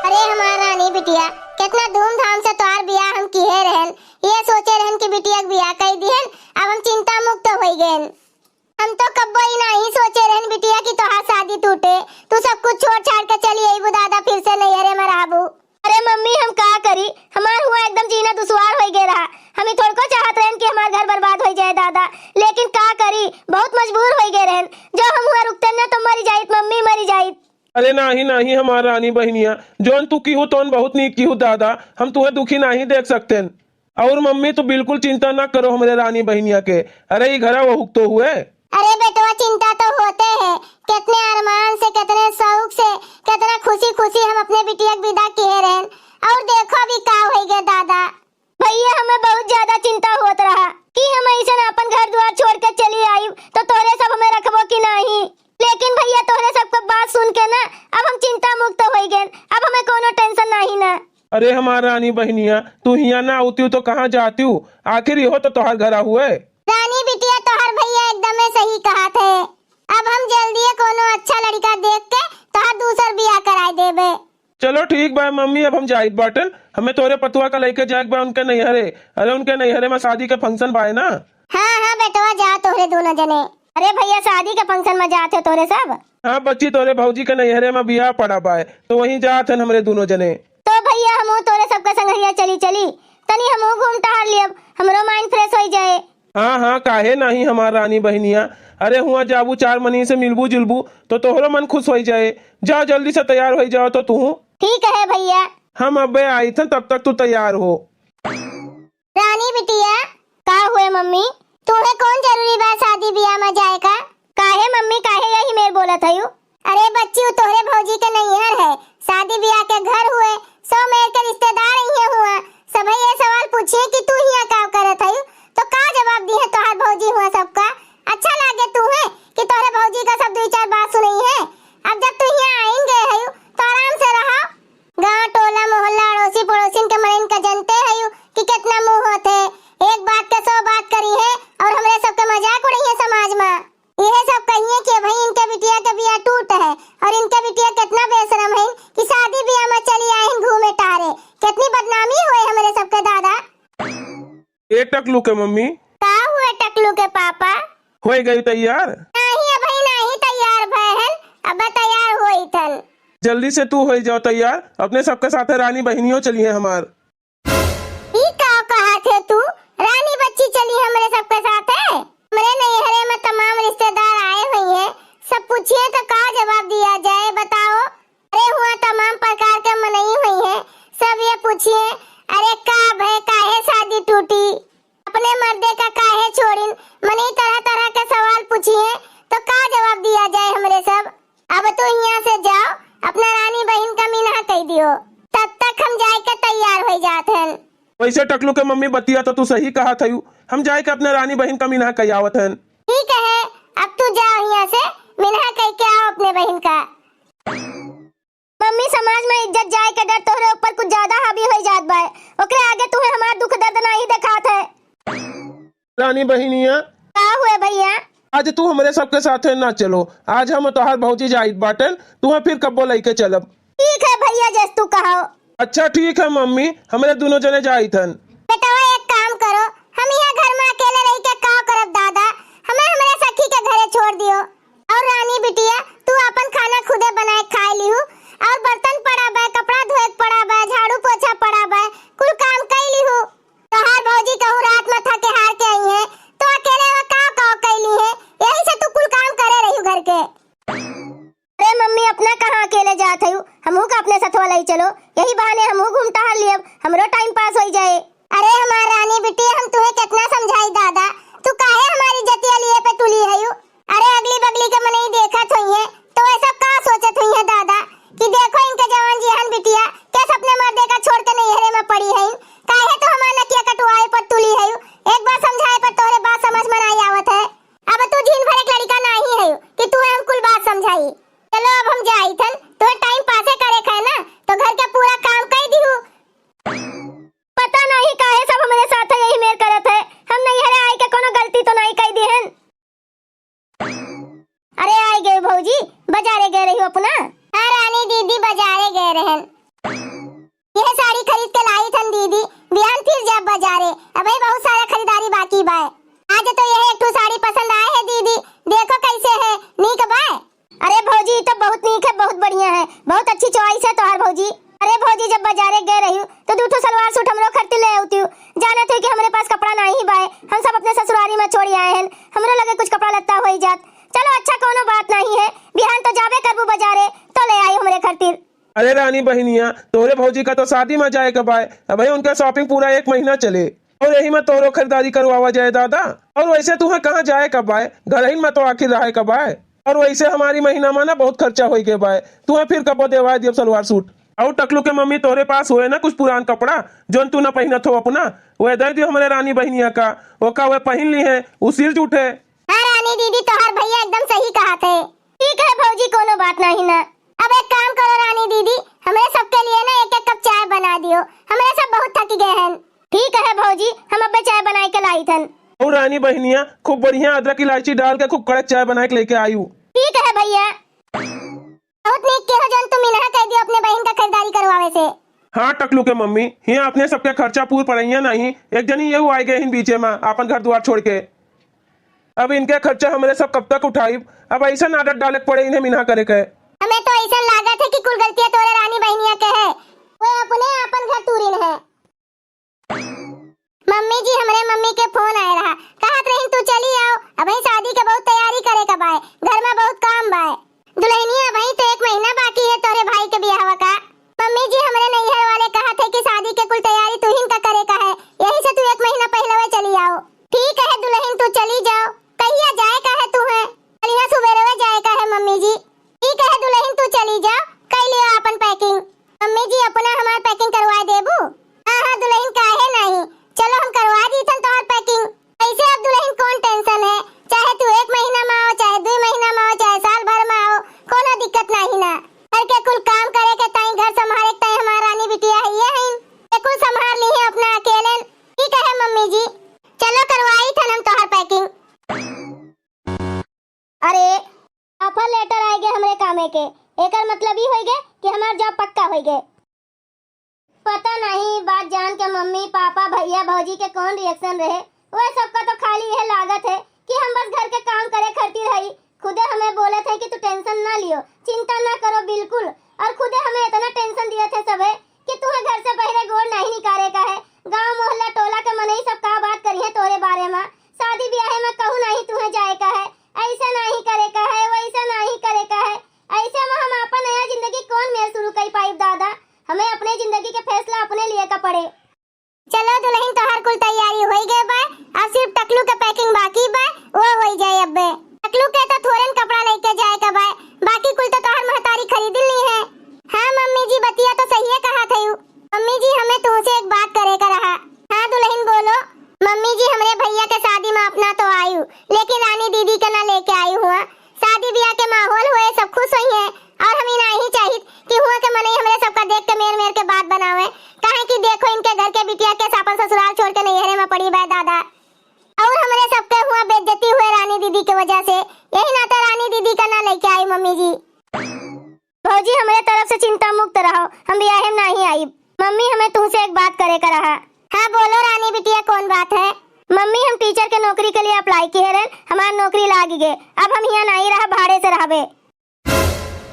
अरे हमारा रानी बिटिया कितना धूमधाम से तोहार बियाह हम किए रहन। ये सोचे रहन कि बिटिया के बियाह कर दिहन, अब हम चिंता मुक्त हो गए। हम तो कब्बो ही नहीं सोचे रहन बिटिया की तोहार शादी टूटे, तू सब कुछ छोड़ छाड़ के चली आई दादा फिर से नैहरे में रहबू। अरे मम्मी हम का करी, हमार हुआ एकदम जीना दुश्वार हो गया रहा। हम थोड़ को चाहत रहन कि हमार घर बर्बाद हो जाए दादा, लेकिन का करी बहुत मजबूर हो गए रहन। जो हम हुआ रुकते न तो मरी जाइत, मम्मी मरी जाइत। अरे नहीं नहीं हमारा रानी बहनिया, जोन तू की हो तोन बहुत नीक की हो दादा, हम तुम्हें दुखी नहीं देख सकते। और मम्मी तो बिल्कुल चिंता ना करो हमारे रानी बहनिया के। अरे ये घर वो तो हुए। अरे बेटवा चिंता तो होते हैं, कितने अरमान से कितने शौक से कितना खुशी खुशी हम अपने बिटिया की विदा किए रहन, और देखो अभी का हो गया दादा। भैया हमें बहुत ज्यादा चिंता होत रहा कि हम ऐसे अपन घर द्वार छोड़ के चली आई तो तोरे सब हमें रखबो कि नहीं। लेकिन भैया तोरे सबको बात सुन के ना अब हम चिंता मुक्त हो गए, अब हमें कोनो टेंशन नहीं ना। अरे हमारा रानी बहनिया, तू यहाँ ना आती हो तो कहाँ जाती हूँ? आखिर हो तो तोहार घर हुए। रानी बिटिया तोहर भैया एकदम सही कहा थे। अब हम जल्दी कोनो अच्छा लड़का देख के तोहर दूसर बियाह कराए देबे। चलो ठीक बा मम्मी, अब हम जाइत बाटन। हमें तोरे पतुआ का लेके जाए बा उनके नैहरे। अरे उनके नैहरे में शादी के फंक्शन बाए ना। हाँ हाँ बेटवा जा तोहरे दोनों जने। अरे भैया शादी के फंक्शन में जाते तोरे सब? हाँ बच्ची, तोरे भौजी के नैहरे में बियाह पड़ा बाए तो वहीं जात हन हमरे दोनों जने। तो भैया हम तोरे सबका संगरिया चली चली तनी हम घूम टहल लियब, हमरो माइंड फ्रेश हो जाए। हाँ हाँ काहे नहीं हमारा रानी बहनिया। अरे हुआ जाबू चार मनी से मिलबू जुलबू तो तोहरो मन खुश हो जाए। जा जल्दी से तैयार हो जाओ तो तू। ठीक है भैया। हम अबे आई थे तब तक तू तैयार हो। रानी बिटिया का हुए मम्मी, तुम्हें कौन जरूरी बात शादी ब्याह में जाए का? काहे मम्मी काहे यही मेरे बोला था यू? अरे बच्ची तोहरे भौजी के नैहर है, शादी ब्याह के घर हुए, सौ मेर के रिश्तेदार यही हुआ। सब ये सवाल पूछिए कि तू यहाँ का करत है, तो का जवाब दी है तोहर भौजी हुआ सबका? अच्छा लागे तुम्हें कि तोहरे भौजी का सब दो चार बात सुनी है? अब जब तू यहाँ आएंगे है तो आराम से रहो। गांव टोला मोहल्ला अड़ोसी पड़ोसी के मन का जानते है कि कितना मुंह होते, एक बात के 100 बात करी है और हमरे सबके मजाक उड़ाई है समाज में। यह सब कहिए कि भाई इनके बिटिया के बियाह टूट है और इनके बिटिया कितना बेशरम है कि शादी ब्याह में चली आई घूमे टहरे। कितनी बदनामी हुए हमारे सबके दादा। ए टकलू के मम्मी। का हुए टकलू के पापा? हो गई तैयार? नहीं अभी नहीं तैयार बहन, अब तैयार हुई थन। जल्दी से तू हो जाओ तैयार, अपने सबके साथ रानी बहनियों चली है हमार। ई का कहा थे तू? रानी बच्ची चली हमारे सबके साथ है? मेरे नैहरे में तमाम रिश्तेदार आए हुए हैं, सब पूछिए तो का जवाब दिया जाए बताओ? अरे हुआ तमाम प्रकार के मनई हुई है, सब ये पूछिए अरे का भय काहे शादी टूटी, अपने मर्दे का काहे छोड़िन, मनी तरह तरह के सवाल पूछिए तो का जवाब दिया जाए हमरे सब? अब तो यहाँ से जाओ, अपना रानी बहन का मीना कह दियो, तब तक हम जाए के तैयार हो जाते हैं। वैसे टकलू के मम्मी बतिया तो तू सही कहा था, हम जाए के अपने रानी बहन का मीना कयावत हन। ठीक है अब तू जाओ यहाँ से, मीना कह के आओ अपने बहन का। मम्मी समाज में इज्जत जाए के डर तोहरे ऊपर कुछ ज्यादा हावी हो जात बा, ओकरे आगे तुम्हें हमार दुख दर्द नहीं दिखात है। रानी बहनिया का हुए भैया? आज तू हमारे सबके साथ ना चलो, आज हम तोहार भौजी जाइत बाटन, तुम्हें फिर कब्बो लेके चलब। ठीक है भैया जैस तू कहो। अच्छा ठीक है मम्मी, हमारे दोनों जने जाइत हन। बेटा एक काम करो, हम यहाँ घर में अकेले रह के का करब दादा, हमें हमारे सखी के घरे छोड़ दियो। और रानी बिटिया तू अपन खाना खुदे बनाए खा लिहू, और बर्तन पड़ा बा, कपड़ा धोए पड़ा बा, झाड़ू पोछा पड़ा बा, कुल काम कर लिहू। तोहार भौजी कहूँ रात में थके हार के आई है तो अकेले में का कैली है, यही से तू कुल काम करे रही घर के। अरे मम्मी अपना कहाँ अकेले जात है, हमहू का अपने साथ वाला ही चलो, यही बहाने हमहू घूम टहल लियब, हमरो टाइम पास हो जाए। अरे हमार रानी बिटिया हम तुम्हें कितना समझाई दादा, तू काहे हमारी इज्जतिया लिए पे तुली है यू? अरे अगली बगली के मन ही देखत हुई है तो ऐसा का सोचत हुई है दादा कि देखो इनके जवान जिहान बिटिया कैसे अपने मर्दे का छोड़ के नैहरे में पड़ी है, काहे तो हमार नकिया कटवाए पर तुली है। एक बार समझाए पर तोरे बात समझ में नहीं आवत है। अब तू झीन भर एक लड़का नहीं है कि तू हम कुल बात समझाई। चलो अब हम जाई थन, तो टाइम पासे करे है ना तो घर के पूरा काम कर दिहू। पता नहीं काहे सब हमारे साथ यही मेर करत है, हम नैहरे आए के कोनो गलती तो नहीं कर दी हन। अरे आए गए भौजी, बाजारे गए रही हो अपना? हाँ रानी दीदी बाजारे गए रहन। दीदी, बिहान फिर जब बाजारे, अबे बहुत सारा खरीदारी बाकी बा। आज तो यह एक ठो साड़ी पसंद आए है दीदी, देखो कैसे है, नीक बा। अरे भौजी ये तो बहुत नीक है, बहुत बढ़िया है, बहुत अच्छी चॉइस है तोहार भौजी। अरे भौजी जब बाजारे गए रही तो दो ठो सलवार सूट हमरो खरीद ले आती हूँ। जाना थे कि हमारे पास कपड़ा नहीं बाए, हम सब अपने ससुरारी में छोड़ी आए हैं, हमरो लगे कुछ कपड़ा लत्ता हो ही जात। चलो अच्छा कोनो बात नहीं है, बिहान तो जाबे करबू बाजारे तो ले आई हमरे खातिर। अरे रानी बहनिया, तोरे भौजी का तो शादी में जाए कब आए, अब उनका शॉपिंग पूरा 1 महीना चले और यही में तोरो खरीदारी करवावा जाए दादा। और वैसे तुम्हें कहाँ जाए कब आए, घर ही में तो आखिर रहे कब आए। और वैसे हमारी महीना में ना बहुत खर्चा हो गए बाय, तुम्हें फिर कब देवा दियो सलवार सूट। और टकलू के मम्मी तोरे पास हुए ना कुछ पुरान कपड़ा जो तू न पहनत हो अपना, वह दे दियो हमारे रानी बहनिया का, वो का वह पहन ली है, वो सिर जूठे। हाँ रानी दीदी, तोहार भैया एकदम सही कहा थे। ठीक है भौजी, कोनो बात नहीं ना। अब एक काम करो रानी दीदी, हमारे सबके लिए ना 1-1 कप चाय बना दियो, हमारे सब बहुत थक गए हैं। ठीक है भौजी, हम अब चाय बना के लाई थन। और रानी बहनिया खूब बढ़िया अदरक इलायची डाल के खूब कड़क चाय बना के लेके आई हूँ। ठीक है भैया। बहुत नीक के हो जन तुम इन्हा कह दियो अपने बहन का खरीदारी करवावे से। हाँ टकलू के मम्मी, यहाँ अपने सबके खर्चा पूर पड़ैया नहीं, एक जनी ये आई गए बीचे में अपन घर द्वार छोड़ के। अब इनके खर्चा हमारे सब कब तक उठाई, अब ऐसा आदत डाले पड़े इन्हें मिना करे के। हमें तो ऐसा लागत है कि कुल गलतियां तोरे रानी बहनिया के है, वो अपने अपन घर तूरिन है। मम्मी जी, हमारे मम्मी के फोन आए रहा, कहत रही तू चली आओ, अब शादी के बहुत तैयारी करे का बाय, घर में बहुत काम बाय। दुल्हनिया भाई तो 1 महीना बाकी है तोरे भाई के ब्याह का। मम्मी जी हमारे नैहर वाले कहा थे कि शादी के कुल तैयारी तू ही का करे का है, यही से तू 1 महीना पहले चली आओ। ठीक है दुल्हन, तू चली जाओ, कहिया जाए का है तू है, कलिया सुबेरे जाए का है मम्मी जी। ठीक है दुल्हन, तू चली जाओ, कर लियो अपन पैकिंग। मम्मी जी अपना हमार पैकिंग करवा देबू। हां हां दुल्हन, काहे नहीं, चलो हम करवा दी थन तोहर पैकिंग। ऐसे अब दुल्हन कौन टेंशन है, चाहे तू 1 महीना में आओ, चाहे 2 महीना में आओ, चाहे साल भर में आओ, कोनो दिक्कत नहीं ना। घर के कुल काम करे के ताई, घर संभाले के ताई हमार रानी बिटिया है ये है, ये कुल संभाल ली है अपना अकेले। ठीक है मम्मी जी, चलो करवाई थन हम तोहर पैकिंग। अरे ऑफर लेटर आए गए हमरे कामे के, एकर मतलब ही होई गए कि हमार जॉब पक्का होई गए। पता नहीं बात जान के मम्मी पापा भैया भौजी के कौन रिएक्शन रहे, वह सबका तो खाली यह लागत है कि हम बस घर के काम करे करती रही। खुदे हमें बोले थे कि तू टेंशन ना लियो, चिंता ना करो बिल्कुल, और खुदे हमें इतना टेंशन दिए थे सबे कि तुम्हें घर से पहले गोड़ नहीं निकाले का है। गांव मोहल्ला टोला के मन ही सब का बात करी है तोरे बारे में, शादी ब्याह में कहूँ नहीं तुम्हें जाए का है, ऐसा नहीं करे का है, वैसा नहीं करे का है। ऐसे में हम अपन नया जिंदगी कौन मेल शुरू कर पाई दादा, हमें अपने जिंदगी के फैसला अपने लिए का पड़े। चलो दुल्हन तोहर कुल तैयारी हो गई बा, अब सिर्फ टकलू के पैकिंग बाकी बा, वो हो जाए। अब टकलू के तो थोड़न कपड़ा लेके जाए का बा, बाकी कुल तो तोहर महतारी खरीद ली है। हाँ मम्मी जी बतिया तो सही है कहा थे। मम्मी जी हमें तुमसे एक बात करे का रहा। हाँ दुल्हन बोलो। मम्मी जी हमारे भैया के शादी में अपना तो आई हूँ, लेकिन रानी दीदी के ना लेके आई हुआ। शादी ब्याह के माहौल हुए सब खुश हुई है, और हम नहीं चाहिए कि हुआ के मने हमारे सबका देख के मेर मेर के बात बनावे, काहे कि देखो इनके घर के बिटिया के सापन ससुराल छोड़ के नैहरे में पड़ी बा दादा, और हमारे सबके हुआ बेइज्जती हुए रानी दीदी की वजह से, यही नाता रानी दीदी का ना लेके आई। मम्मी जी भौजी हमारे तरफ से चिंता मुक्त रहो, हम ब्याह में नहीं आई। मम्मी हमें तुमसे एक बात करे का रहा। हाँ बोलो रानी बिटिया कौन बात है। मम्मी हम टीचर के नौकरी के लिए अप्लाई किए रहे, हमारी नौकरी लाग गए, अब हम यहाँ नहीं रहा, भाड़े से रहबे।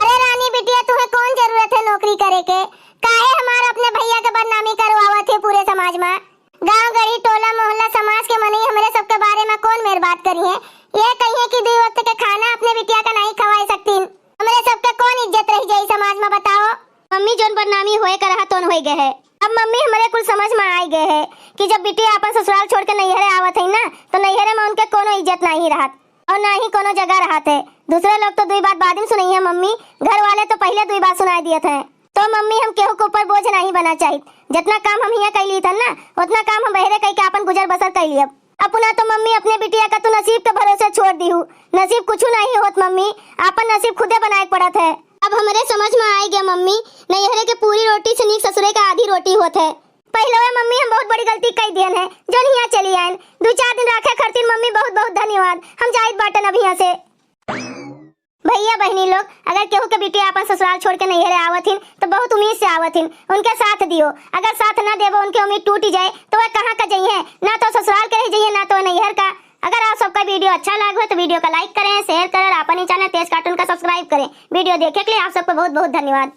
अरे रानी बिटिया तुम्हें कौन जरूरत है नौकरी करे के, काहे हमारे अपने भैया के बदनामी करवावा थे पूरे समाज में। गांव गली टोला मोहल्ला समाज के मने हमारे सबके बारे में कौन मेर बात करी है, ये कहिए कि 2 वक्त के खाना अपने बिटिया का नहीं खवाई सकती, हमारे सबके कौन इज्जत रह जाई समाज में बताओ। मम्मी जोन बदनामी होए कर रहा तोन होई गए है। अब मम्मी हमारे कुल समझ में आई गए है कि जब बिटिया अपन ससुराल छोड़ के नैहरे आवत है ना, तो नैहरे में उनके कोनो इज्जत नहीं रहत और ना ही कोनो जगह रहत है। दूसरे लोग तो 2 बात बाद में सुनाई है मम्मी, घर वाले तो पहले 2 बात सुनाई दिए थे। तो मम्मी हम केहू के ऊपर बोझ नहीं बना चाहिए, जितना काम हम यहाँ कैली था ना उतना काम हम बहरे कह के अपन गुजर बसर कैली। अब अपना तो मम्मी अपने बिटिया का तो नसीब के भरोसे छोड़ दी हूँ, नसीब कुछ नहीं होत मम्मी, अपन नसीब खुदे बनाए पड़त है। अब हमारे समझ में आई गया मम्मी, नैहरे के पूरी रोटी से नीक ससुरे का आधी रोटी होत है। पहले मम्मी हम बहुत बड़ी गलती कर दियन है, जो यहाँ चली आयन 2-4 दिन रखे खरतीन। मम्मी बहुत बहुत धन्यवाद, हम जाइत बाटन अब यहाँ से। भैया बहनी लोग, अगर केहू के बिटिया अपन ससुराल छोड़ के नैहरे आवथिन तो बहुत उम्मीद से आवथिन, उनके साथ दियो। अगर साथ ना देवो, उनकी उम्मीद टूट जाए तो वह कहाँ का जाइए, ना तो ससुराल के रह जाइए ना तो नैहर का। अगर आप सबका वीडियो अच्छा लगा हो तो वीडियो का लाइक करें, शेयर करें और अपन ही चैनल तेज कार्टून का सब्सक्राइब करें। वीडियो देखने के लिए आप सबको बहुत बहुत धन्यवाद।